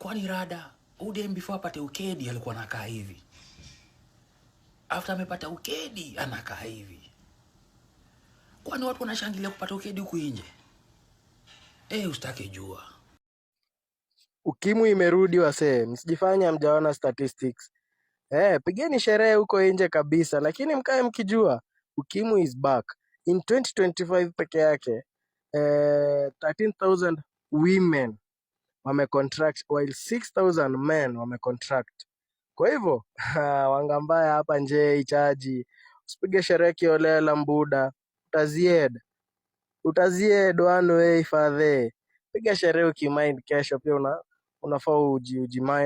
Kwani rada, udem before apate ukedi alikuwa anakaa hivi. After amepata ukedi anakaa hivi. Kwani watu wanashangilia kupata ukedi huku nje? Usitake jua. Ukimwi imerudi wasee, msijifanye hamjaona statistics. Pigeni sherehe huko nje kabisa, lakini mkae mkijua ukimwi is back. In 2025 peke yake 13,000 women wamecontract while 6,000 men wamecontract. Kwa hivyo wanga mbaya hapa nje ichaji, usipige sherehe kiolela mbuda, utazied one way fadhe. Piga sherehe ukimind kesho pia unafaa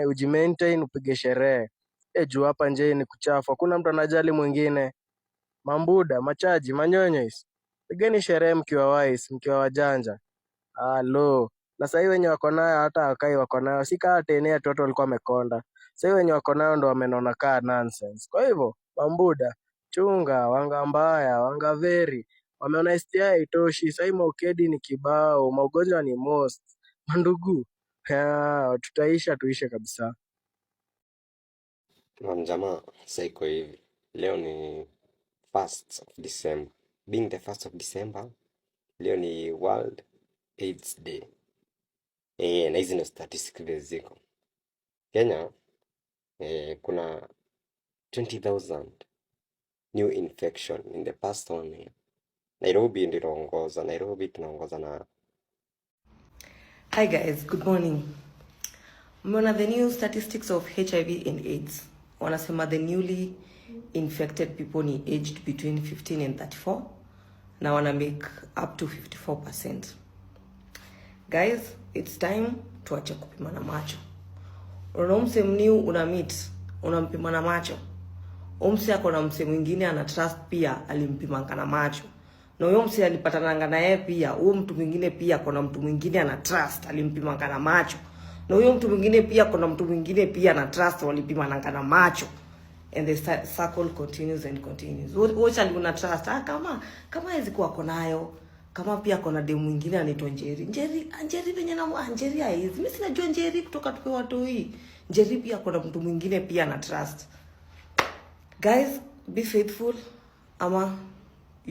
ujimaintain upige sherehe. Juu hapa nje ni kuchafu, hakuna mtu anajali mwingine. Mambuda, machaji, manyonyes, pigeni sherehe mkiwa wise, mkiwa wajanja. Halo. Na sasa wenye wako nayo hata wakai wako nayo, si kama tena watu walikuwa wamekonda. Sasa wenye wako nayo ndo wamenona kaa nonsense. Kwa hivyo mambuda, chunga, wanga mbaya, wanga veri, wameona STI haitoshi, sasa ukedi ni kibao, maugonjwa ni most. Mandugu, tutaisha tuishe kabisa. Jamaa, sasa iko hivi. Leo ni 1st of December. Being the 1st of December, leo ni World AIDS Day. Na hizi ndio statistics ziko. Kenya, kuna 20,000 new infection in the past 1 year. Nairobi ndio inaongoza. Nairobi tunaongoza na. Hi guys, good morning. Mmeona the new statistics of HIV and AIDS. Wanasema the newly infected people ni aged between 15 and 34 na wana make up to 54%. Guys, it's time tuache kupimana macho. Unaona mse mniu una meet, unampimana macho. Mse ako na mse mwingine ana trust pia alimpimanga na macho. Na huyo mse alipatananga na yeye pia, huyo mtu mwingine pia kuna mtu mwingine ana trust alimpimanga na macho. Na huyo mtu mwingine pia kuna mtu mwingine pia na trust walipimana na macho. And the circle continues and continues. Wote aliona trust kama hizi kwa konayo, kama pia kuna demu mwingine anaitwa Njeri. Njeri venye na Njeri hizi. Mimi sinajua Njeri kutoka tukiwa watu hii. Njeri pia kuna mtu mwingine pia na trust. Guys, be faithful ama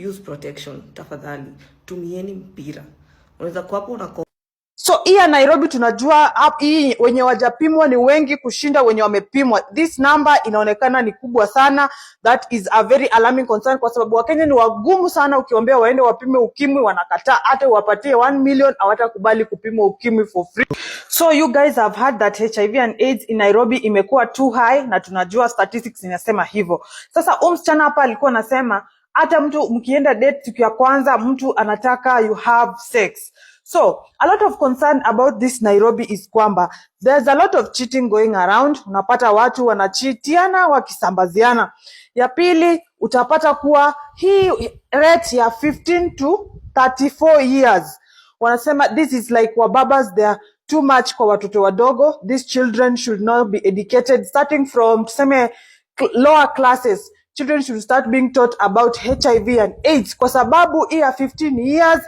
use protection. Tafadhali tumieni mpira. Unaweza kwa hapo una. So here Nairobi tunajua hii wenye wajapimwa ni wengi kushinda wenye wamepimwa. This number inaonekana ni kubwa sana. That is a very alarming concern kwa sababu Wakenya ni wagumu sana, ukiombea waende wapime ukimwi wanakataa, hata uwapatie 1 million hawatakubali kupimwa ukimwi for free. So you guys have heard that HIV and AIDS in Nairobi imekuwa too high na tunajua statistics inasema hivyo. Sasa msichana hapa alikuwa anasema hata mtu mkienda date siku ya kwanza mtu anataka you have sex. So, a lot of concern about this Nairobi is kwamba there's a lot of cheating going around. Unapata watu wanachitiana wakisambaziana. Ya pili, utapata kuwa hii rate ya 15 to 34 years. Wanasema this is like wababas, they are too much kwa watoto wadogo. These children should not be educated starting from tuseme lower classes. Children should start being taught about HIV and AIDS kwa sababu hii ya 15 years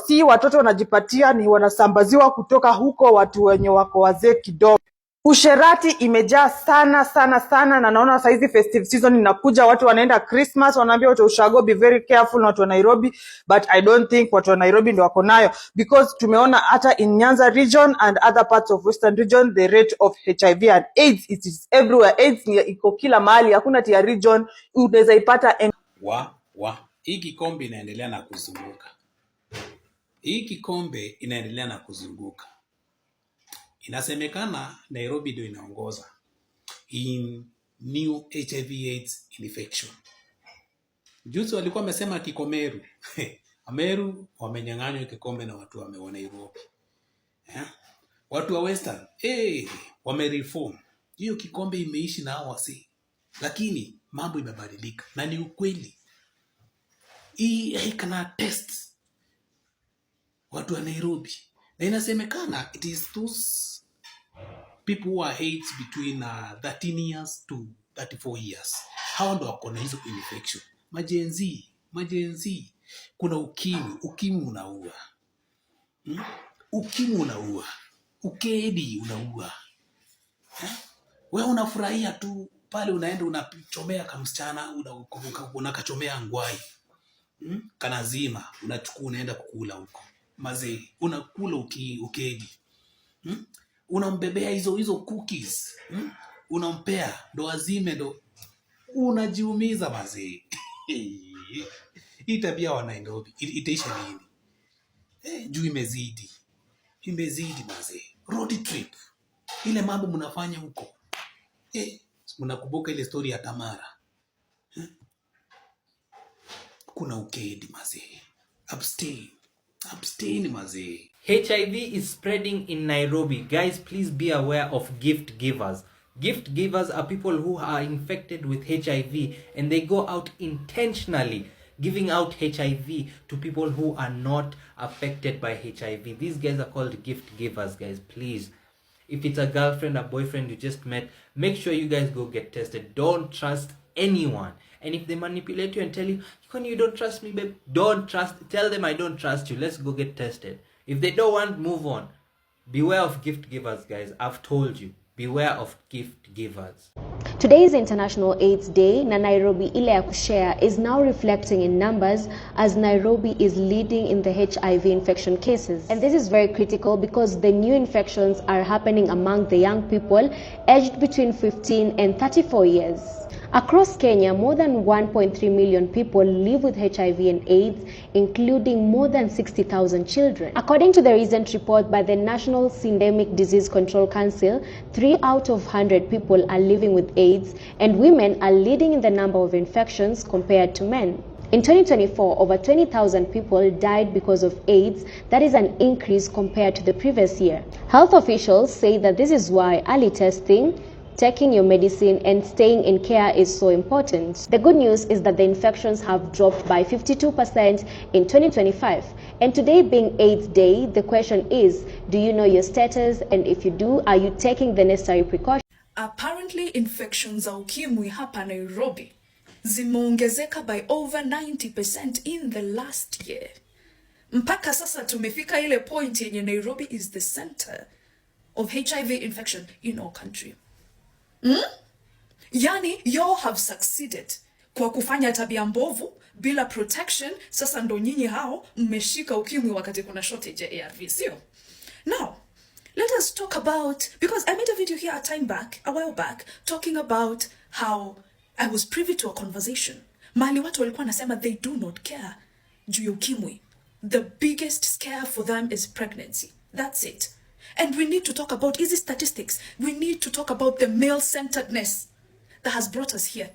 si watoto wanajipatia, ni wanasambaziwa kutoka huko watu wenye wako wazee kidogo. Usherati imejaa sana sana sana, na naona saizi festive season inakuja, watu wanaenda Christmas, wanaambia watu ushago be very careful na watu wa Nairobi, but I don't think watu wa Nairobi ndio wako nayo, because tumeona hata in Nyanza region and other parts of Western region the rate of HIV and AIDS it is everywhere. AIDS iko kila mahali, hakuna tia region unaweza ipata. Hii kikombe inaendelea na kuzunguka. Hii kikombe inaendelea na kuzunguka. Inasemekana Nairobi ndio inaongoza in new HIV AIDS infection. Juzi walikuwa wamesema Kikomeru. Ameru wamenyang'anywa kikombe na watu wa Nairobi. Watu wa Western wamereform. Hiyo kikombe imeishi na hao wasi. Lakini mambo imebadilika na ni ukweli. Hii kana test watu wa Nairobi. Na inasemekana it is those people who are aged between 13 years to 34 years. Hao ndo wako na hizo infection. Majenzi. Kuna ukimwi unaua. Ukimwi unaua. Ukedi unaua. Wewe unafurahia tu pale, unaenda unachomea kamsichana, unakachomea ngwai. Kanazima, unachukua unaenda kukula huko. Mazee, unakula ukedi. Unambebea hizo cookies. Unampea ndo azime, ndo unajiumiza mazee. Hii tabia wa Nairobi itaisha lini? Juu imezidi mazee. Road trip, ile mambo mnafanya huko. Mnakumbuka ile story ya Tamara? Kuna ukedi mazee. Abstain mazee. HIV is spreading in Nairobi. Guys, please be aware of gift givers. Gift givers are people who are infected with HIV and they go out intentionally giving out HIV to people who are not affected by HIV. These guys are called gift givers, guys. Please, if it's a girlfriend, a boyfriend you just met, make sure you guys go get tested. Don't trust anyone. And if they manipulate you and tell you, you don't trust me, babe, tell them I don't trust you. Let's go get tested. If they don't want, move on. Beware of gift givers, guys. I've told you. Beware of gift givers. Today is International AIDS Day na Nairobi ile ya kushare is now reflecting in numbers as Nairobi is leading in the HIV infection cases. And this is very critical because the new infections are happening among the young people aged between 15 and 34 years. Across Kenya, more than 1.3 million people live with HIV and AIDS, including more than 60,000 children. According to the recent report by the National Syndemic Disease Control Council, 3 out of 100 people are living with AIDS, and women are leading in the number of infections compared to men. In 2024, over 20,000 people died because of AIDS. That is an increase compared to the previous year. Health officials say that this is why early testing, taking your medicine and staying in care is so important. The good news is that the infections have dropped by 52% in 2025. And today being AIDS Day, the question is, do you know your status? And if you do, are you taking the necessary precautions? Apparently infections za ukimwi hapa Nairobi zimeongezeka by over 90% in the last year. Mpaka sasa tumefika ile point yenye Nairobi is the center of HIV infection in our country. Yani, you have succeeded kwa kufanya tabia mbovu bila protection. Sasa ndo nyinyi hao mmeshika ukimwi wakati kuna shortage ya ARV, sio? Now, let us talk about, because I made a video here a while back, talking about how I was privy to a conversation. Mali watu walikuwa nasema they do not care juu ya ukimwi. The biggest scare for them is pregnancy. That's it. And we need to talk about easy statistics. We need to talk about the male-centeredness that has brought us here.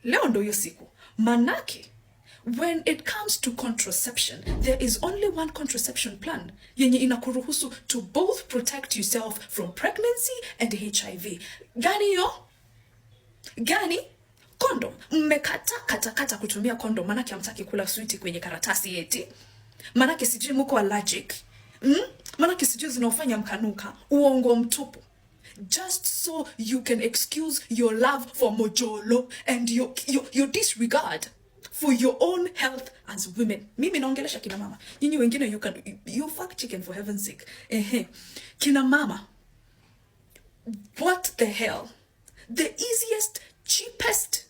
Leo ndo hiyo siku. Manake, when it comes to contraception, there is only one contraception plan yenye inakuruhusu to both protect yourself from pregnancy and HIV. Gani yo? Gani? Condom. Mmekata kutumia condom manake hamtaki kula sweet kwenye karatasi eti. Manake sijui mko allergic. Manake sijui zinaofanya mkanuka. Uongo mtupu. Just so you can excuse your love for mojolo and your disregard for your own health as women. Mimi naongelesha kina mama. Nyinyi wengine you fuck chicken for heaven's sake. Kina mama. What the hell? The easiest, cheapest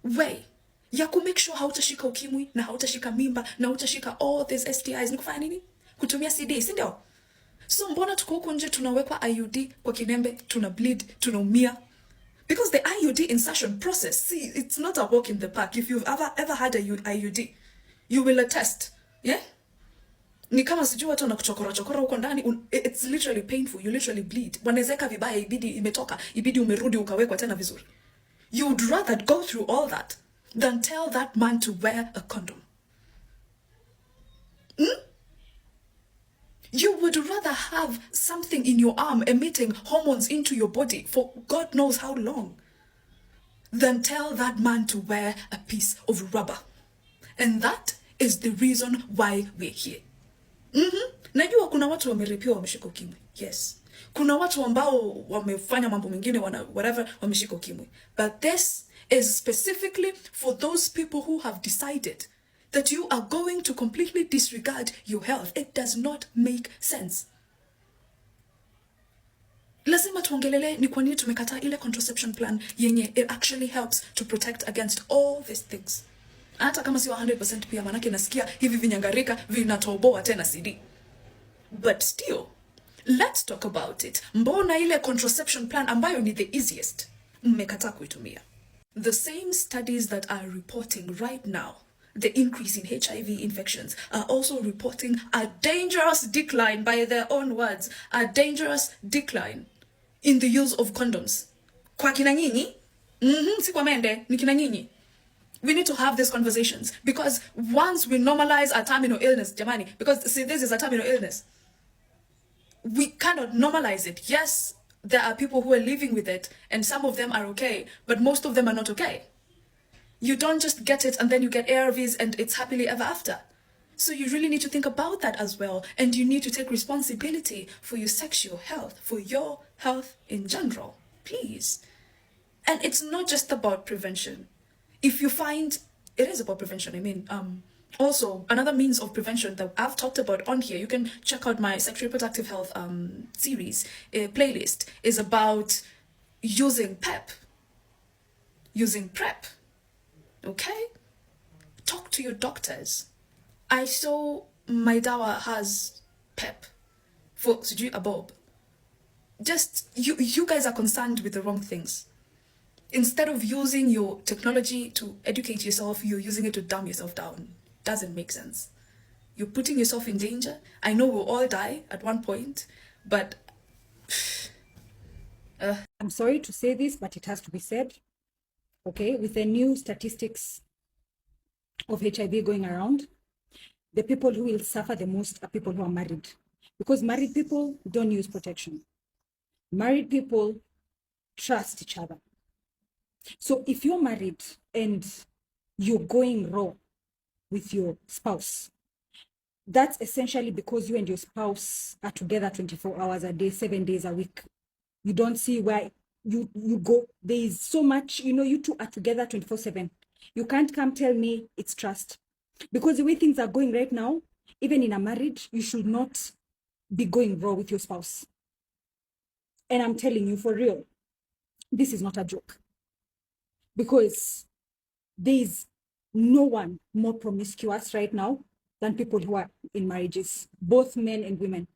way ya kumake sure hautashika ukimwi na hautashika mimba na hautashika all these STIs ni kufanya nini? Kutumia CD, si ndio? So mbona tuko huko nje tunawekwa IUD kwa kinembe, tuna bleed, tunaumia? Because the IUD insertion process, see, it's not a walk in the park. If you've ever had a IUD, you will attest. Yeah? Ni kama sijui watu wanakuchokora huko ndani, it's literally painful. You literally bleed. Wanawezeka vibaya, ibidi imetoka, ibidi umerudi ukawekwa tena vizuri. You'd rather go through all that than tell that man to wear a condom. You would rather have something in your arm emitting hormones into your body for God knows how long than tell that man to wear a piece of rubber. And that is the reason why we're here. Najua kuna watu wamerepiwa wameshika ukimwi. Yes. Kuna watu ambao wamefanya mambo mengine whatever wameshika ukimwi. But this is specifically for those people who have decided that you are going to completely disregard your health. It does not make sense. Lazima lazima tuongelele ni kwa nini tumekataa ile contraception plan yenye it actually helps to protect against all these things. Hata kama sio 100% pia, manake nasikia hivi vinyangarika vinatoboa tena CD. But still, let's talk about it. Mbona ile contraception plan ambayo ni the easiest mmekataa kuitumia? The same studies that are reporting right now the increase in HIV infections are also reporting a dangerous decline, by their own words, a dangerous decline in the use of condoms. Kwa kina nyinyi? Si kwa mende, ni kina nyinyi. We need to have these conversations, because once we normalize a terminal illness, jamani, because see, this is a terminal illness, we cannot normalize it. Yes, there are people who are living with it, and some of them are okay, but most of them are not okay. You don't just get it and then you get ARVs and it's happily ever after. So you really need to think about that as well, and you need to take responsibility for your sexual health, for your health in general, please. And it's not just about prevention. If you find, it is about prevention, I mean, also another means of prevention that I've talked about on here, you can check out my sexual reproductive health series playlist, is about using PEP, using PrEP. Okay? Talk to your doctors. I saw my dawa has PEP for sijui a bob. Just, you guys are concerned with the wrong things. Instead of using your technology to educate yourself, you're using it to dumb yourself down. Doesn't make sense. You're putting yourself in danger. I know we'll all die at one point, but I'm sorry to say this, but it has to be said. Okay, with the new statistics of HIV going around, the people who will suffer the most are people who are married. Because married people don't use protection. Married people trust each other. So if you're married and you're going raw with your spouse, that's essentially because you and your spouse are together 24 hours a day, 7 days a week. You don't see why you go. There is so much, you two are together 24/7. You can't come tell me it's trust. Because the way things are going right now, even in a marriage, you should not be going raw with your spouse. And I'm telling you for real, this is not a joke. Because there is no one more promiscuous right now than people who are in marriages, both men and women.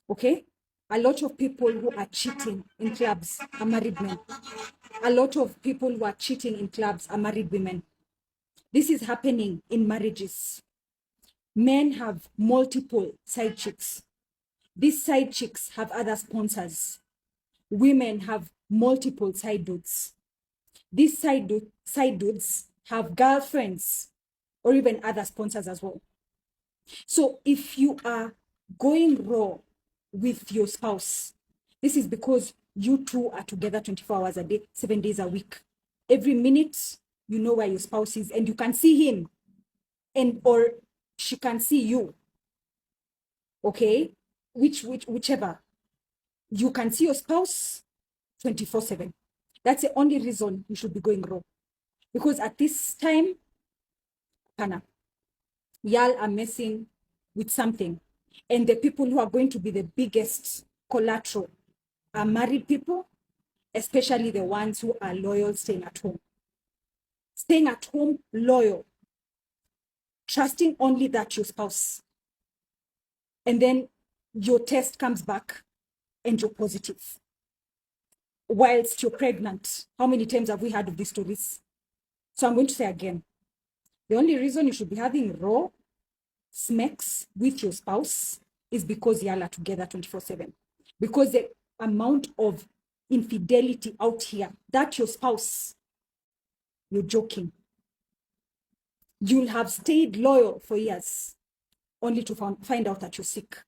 Okay? A lot of people who are cheating in clubs are married men. A lot of people who are cheating in clubs are married women. This is happening in marriages. Men have multiple side chicks. These side chicks have other sponsors. Women have multiple side dudes. These side dudes have girlfriends or even other sponsors as well. So if you are going raw with your spouse, this is because you two are together 24 hours a day, 7 days a week. Every minute, you know where your spouse is, and you can see him, or she can see you. Okay? Whichever. You can see your spouse 24/7. That's the only reason you should be going raw. Because at this time, y'all are messing with something. And the people who are going to be the biggest collateral are married people, especially the ones who are loyal, staying at home. Staying at home, loyal. Trusting only that your spouse. And then your test comes back and you're positive. Whilst you're pregnant. How many times have we heard of these stories? So I'm going to say again, the only reason you should be having raw smacks with your spouse is because y'all are together 24/7. Because the amount of infidelity out here, that your spouse, you're joking. You'll have stayed loyal for years only to find out that you're sick.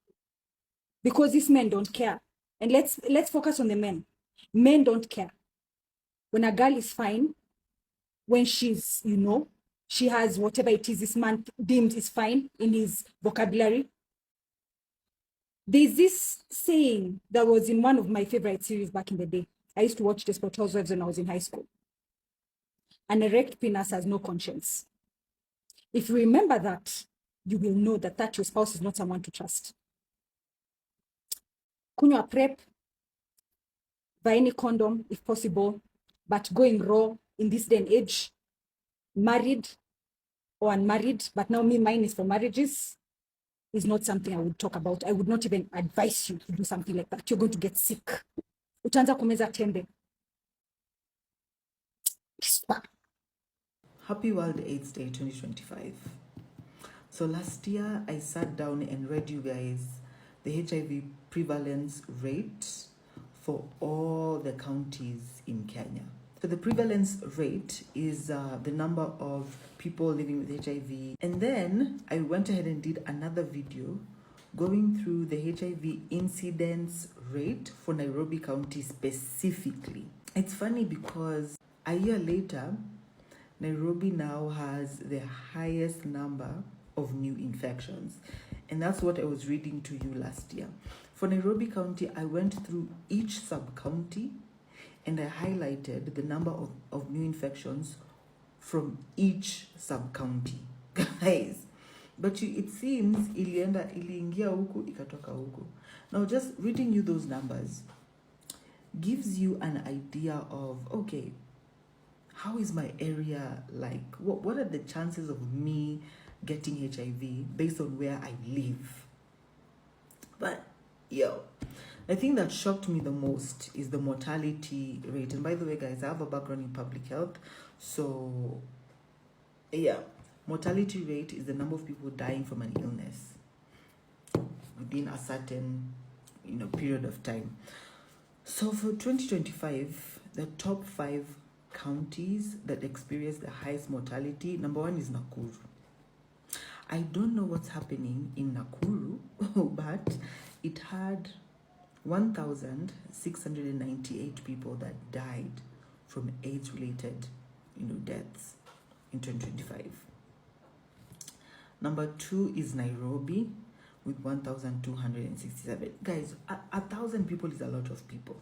Because these men don't care. And let's focus on the men. Men don't care. When a girl is fine, when she's, she has whatever it is this man deemed is fine in his vocabulary. There's this saying that was in one of my favorite series back in the day. I used to watch Desperate Housewives when I was in high school. An erect penis has no conscience. If you remember that, you will know that your spouse is not someone to trust. Kunywa PrEP, buy any condom if possible, but going raw in this day and age, married or unmarried, but now mine is for marriages, is not something I would talk about. I would not even advise you to do something like that. You're going to get sick. Utaanza kumeza tembe. Happy World AIDS Day 2025. So last year I sat down and read you guys the HIV prevalence rate for all the counties in Kenya. So the prevalence rate is the number of people living with HIV. And then I went ahead and did another video going through the HIV incidence rate for Nairobi County specifically. It's funny because a year later, Nairobi now has the highest number of new infections. And that's what I was reading to you last year. For Nairobi County, I went through each sub-county and I highlighted the number of new infections from each sub-county. Guys, but it seems iliingia huku ikatoka huku. Now just reading you those numbers gives you an idea of, okay, how is my area like? What are the chances of me getting HIV based on where I live? But I think that shocked me the most is the mortality rate. And by the way, guys, I have a background in public health. So mortality rate is the number of people dying from an illness within a certain period of time. So for 2025, the top 5 counties that experience the highest mortality, number 1 is Nakuru. I don't know what's happening in Nakuru, but it had 1,698 people that died from AIDS-related deaths in 2025. Number 2 is Nairobi with 1,267. Guys, 1,000 people is a lot of people.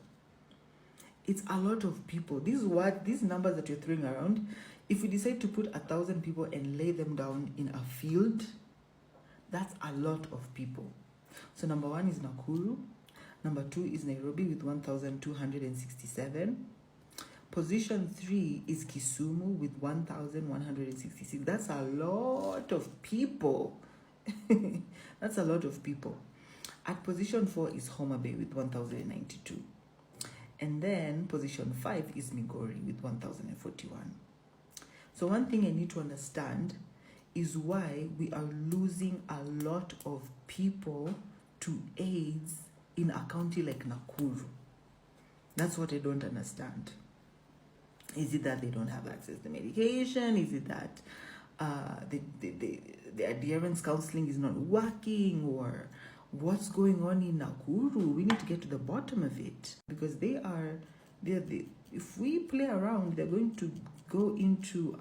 It's a lot of people. These numbers that you're throwing around, if we decide to put 1,000 people and lay them down in a field, that's a lot of people. So number 1 is Nakuru. Number 2 is Nairobi with 1,267. Position 3 is Kisumu with 1,166. That's a lot of people. That's a lot of people. At position 4 is Homa Bay with 1,092. And then position 5 is Migori with 1,041. So one thing I need to understand is why we are losing a lot of people to AIDS in a county like Nakuru. That's what I don't understand. Is it that they don't have access to medication? Is it that the adherence counseling is not working? Or what's going on in Nakuru? We need to get to the bottom of it, because if we play around, they're going to go into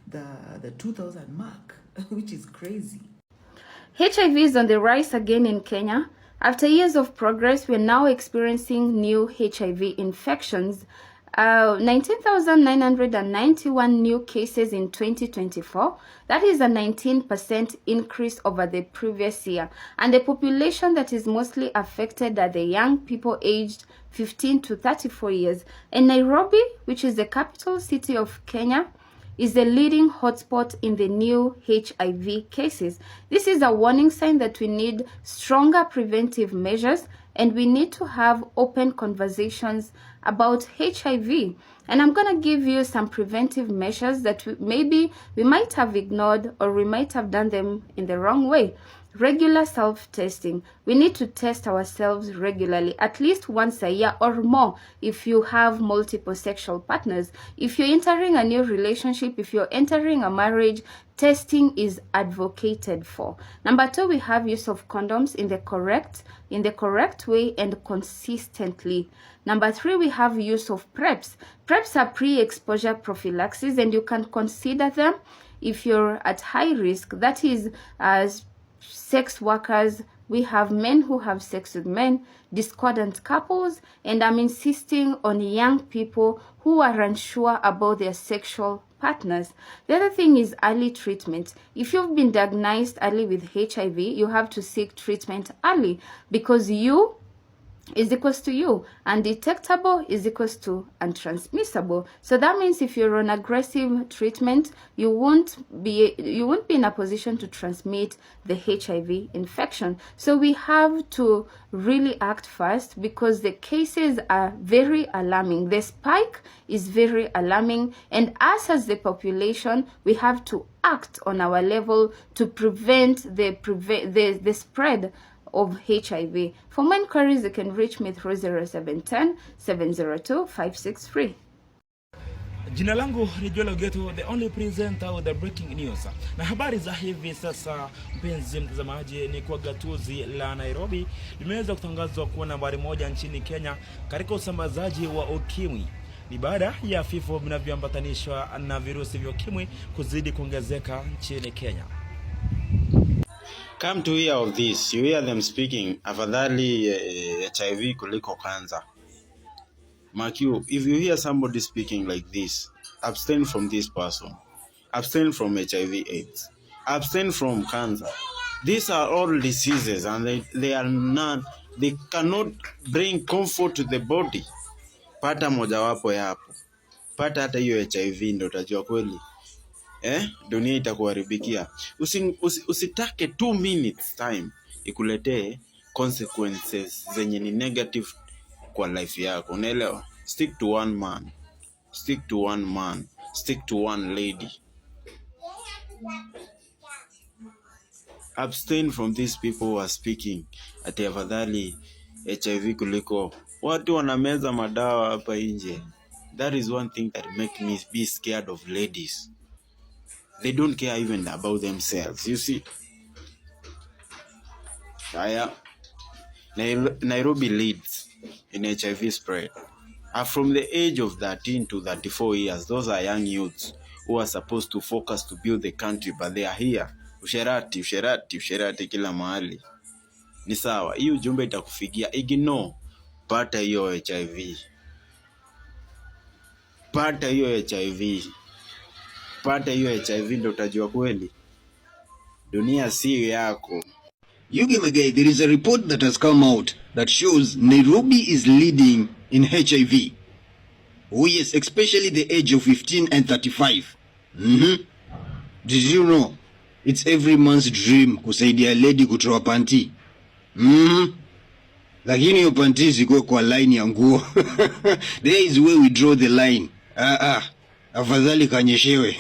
the 2,000 mark, which is crazy. HIV is on the rise again in Kenya. After years of progress, we're now experiencing new HIV infections. 19,991 new cases in 2024. That is a 19% increase over the previous year. And the population that is mostly affected are the young people aged 15 to 34 years. And Nairobi, which is the capital city of Kenya, is the leading hotspot in the new HIV cases. This is a warning sign that we need stronger preventive measures, and we need to have open conversations about HIV. And I'm going to give you some preventive measures that maybe we might have ignored, or we might have done them in the wrong way. Regular self-testing. We need to test ourselves regularly, at least once a year or more if you have multiple sexual partners. If you're entering a new relationship, if you're entering a marriage, testing is advocated for. Number 2, we have use of condoms in the correct way and consistently. Number 3, we have use of PrEPs. PrEPs are pre-exposure prophylaxis, and you can consider them if you're at high risk. That is as sex workers. We have men who have sex with men, discordant couples, and I'm insisting on young people who are unsure about their sexual partners. The other thing is early treatment. If you've been diagnosed early with HIV, you have to seek treatment early, because you is equals to U. Undetectable is equals to untransmissible. So that means if you're on aggressive treatment, you won't be in a position to transmit the HIV infection. So we have to really act fast because the cases are very alarming. The spike is very alarming, and us as the population, we have to act on our level to prevent the spread of HIV. For more inquiries, you can reach me through 0710 702 563. Jina langu ni Joel Geto, the only presenter with the breaking news. Na habari za hivi sasa, mpenzi mtazamaji, ni kwa gatuzi la Nairobi limeweza kutangazwa kuwa nambari 1 nchini Kenya katika usambazaji wa ukimwi. Ni baada ya vifo vinavyoambatanishwa na virusi vya ukimwi kuzidi kuongezeka nchini Kenya. Come to hear of this, you hear them speaking, afadhali HIV kuliko kansa. Mark you, if you hear somebody speaking like this, abstain from this person. Abstain from HIV AIDS. Abstain from cancer. These are all diseases and they cannot bring comfort to the body. Pata mojawapo yapo. Pata hata hiyo HIV ndio utajua kweli. Dunia itakuharibikia. Usitake 2 minutes time ikuletee consequences zenye ni negative kwa life yako. Unaelewa? Stick to one man. Stick to one man. Stick to one lady. Abstain from these people who are speaking ati afadhali HIV kuliko. Watu wanameza madawa hapa nje. That is one thing that make me be scared of ladies. They don't care even about themselves. You see? Nairobi leads in HIV spread. From the age of 13 to 34 years, those are young youths who are supposed to focus to build the country, but they are here. Usherati kila mahali. Ni sawa, hii ujumbe itakufikia. Ignore. Pata hiyo HIV. Pata hiyo HIV. Pata hiyo HIV ndio utajua kweli. Dunia si yako. Yugi, there is a report that has come out that shows Nairobi is leading in HIV. Oh yes, especially the age of 15 and 35. Did you know? It's every man's dream kusaidia lady kutoa panty. Lakini hiyo panty ziko kwa line ya nguo. There is where we draw the line. Afadhali kanyeshewe.